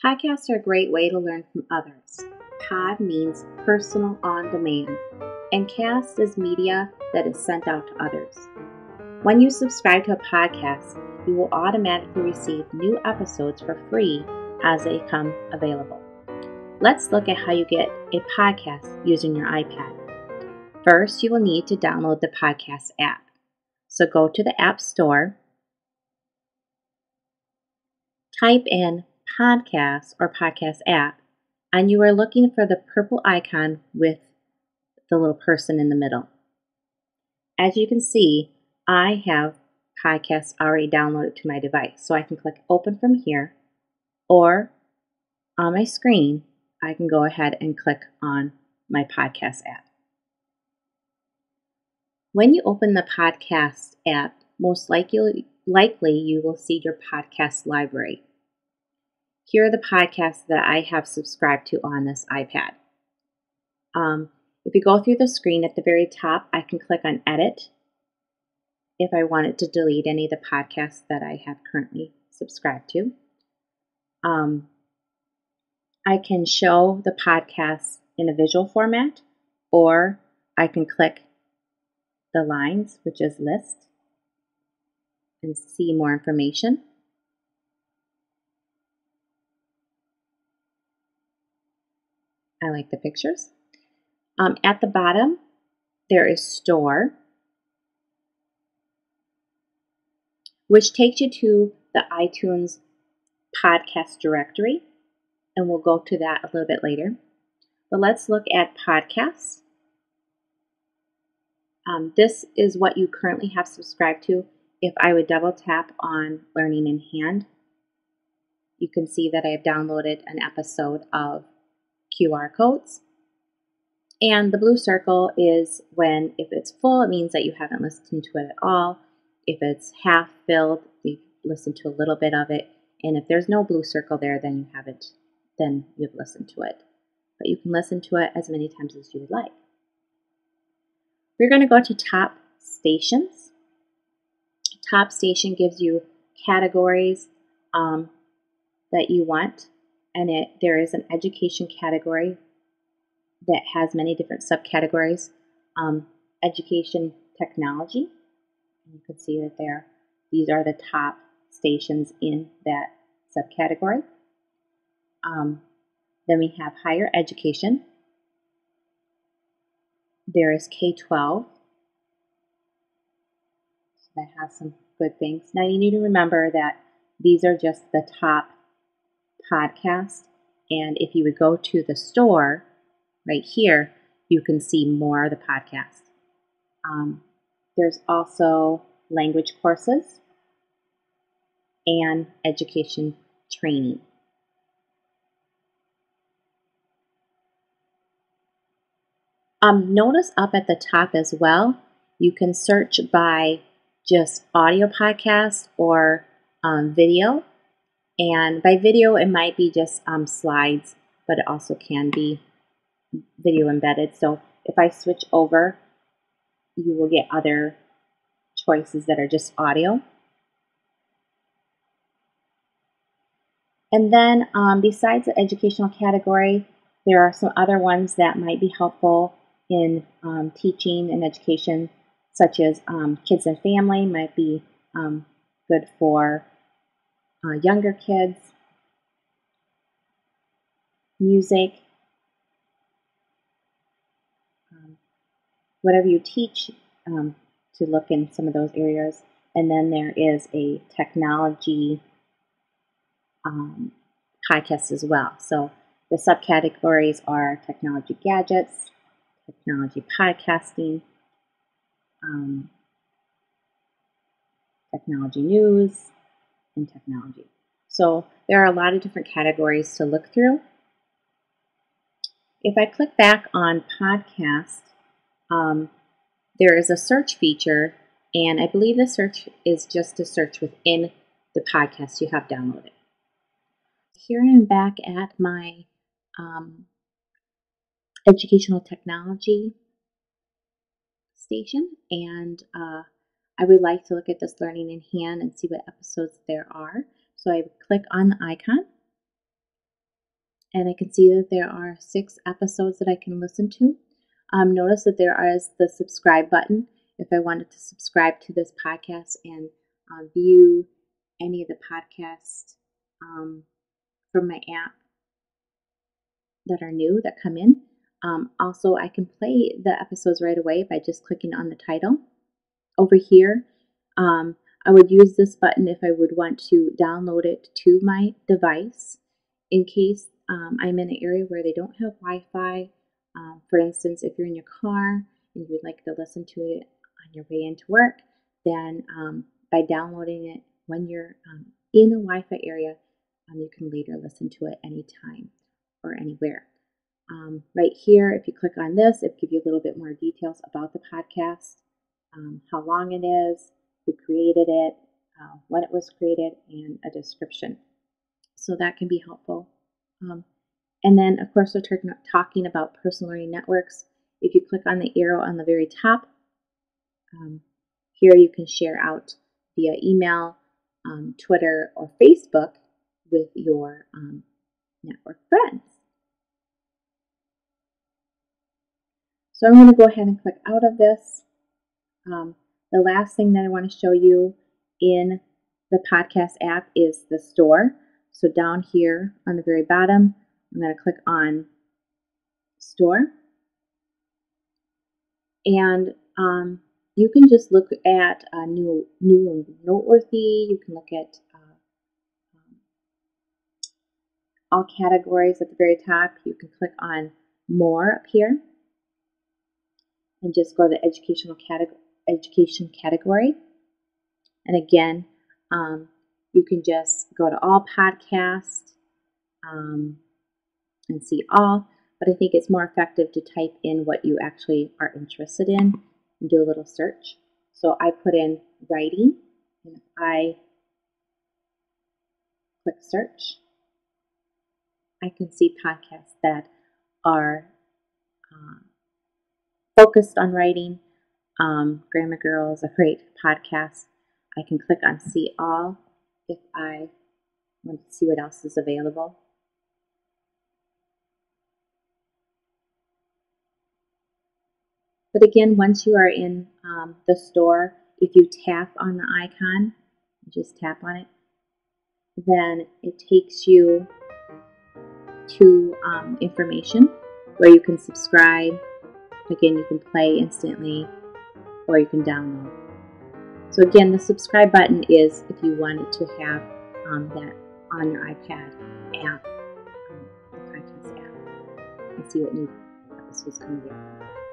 Podcasts are a great way to learn from others. Pod means personal on demand, and cast is media that is sent out to others. When you subscribe to a podcast, you will automatically receive new episodes for free as they come available. Let's look at how you get a podcast using your iPad. First, you will need to download the podcast app. So go to the App Store, type in podcast or podcast app, and you are looking for the purple icon with the little person in the middle. As you can see, I have podcasts already downloaded to my device, so I can click open from here, or on my screen, I can go ahead and click on my podcast app. When you open the podcast app, most likely you will see your podcast library. Here are the podcasts that I have subscribed to on this iPad. If you go through the screen at the very top, I can click on Edit if I wanted to delete any of the podcasts that I have currently subscribed to. I can show the podcasts in a visual format, or I can click the lines, which is list, and see more information. I like the pictures. At the bottom, there is Store, which takes you to the iTunes podcast directory, and we'll go to that a little bit later. But let's look at podcasts. This is what you currently have subscribed to. If I would double tap on Learning in Hand, you can see that I have downloaded an episode of QR codes. And the blue circle is when, if it's full, it means that you haven't listened to it at all. If it's half filled, you've listened to a little bit of it. And if there's no blue circle there, then you haven't, then you've listened to it. But you can listen to it as many times as you would like. We're going to go to Top Stations. Top Station gives you categories that you want. And there is an education category that has many different subcategories. Education technology. You can see that there. These are the top stations in that subcategory. Then we have higher education. There is K-12. So that has some good things. Now you need to remember that these are just the top podcasts. And if you would go to the store right here, you can see more of the podcasts. There's also language courses and education training. Notice up at the top as well, you can search by just audio podcasts or video. And by video, it might be just slides, but it also can be video embedded. So if I switch over, you will get other choices that are just audio. And then besides the educational category, there are some other ones that might be helpful in teaching and education, such as kids and family might be good for younger kids, music, whatever you teach, to look in some of those areas. And then there is a technology podcast as well. So the subcategories are technology gadgets, technology podcasting, technology news, and technology. So there are a lot of different categories to look through. If I click back on podcast, there is a search feature, and I believe the search is just to search within the podcast you have downloaded. Here I am back at my educational technology station, and I would like to look at this Learning in Hand and see what episodes there are. So I click on the icon, and I can see that there are 6 episodes that I can listen to. Notice that there is the subscribe button if I wanted to subscribe to this podcast and view any of the podcasts from my app that are new that come in. Also, I can play the episodes right away by just clicking on the title. Over here, I would use this button if I would want to download it to my device in case I'm in an area where they don't have Wi-Fi. For instance, if you're in your car and you would like to listen to it on your way into work, then by downloading it when you're in a Wi-Fi area, you can later listen to it anytime or anywhere. Right here, if you click on this, it gives you a little bit more details about the podcast, how long it is, who created it, when it was created, and a description. So that can be helpful. And then, of course, we're talking about personal learning networks. If you click on the arrow on the very top, here you can share out via email, Twitter, or Facebook with your network friends. So I'm going to go ahead and click out of this. The last thing that I want to show you in the podcast app is the store. So down here on the very bottom, I'm going to click on Store. And you can just look at new and noteworthy. You can look at all categories at the very top. You can click on More up here and just go to the education category. And again, you can just go to all podcasts and see all, but I think it's more effective to type in what you actually are interested in and do a little search. So I put in writing, and if I click search, I can see podcasts that are focused on writing. Grammar Girl is a great podcast. I can click on See All if I want to see what else is available. But again, once you are in the store, if you tap on the icon, just tap on it, then it takes you to information where you can subscribe. Again, you can play instantly or you can download. So again, the subscribe button is if you wanted to have that on your iPad app, the podcast app, and see what new episodes come in.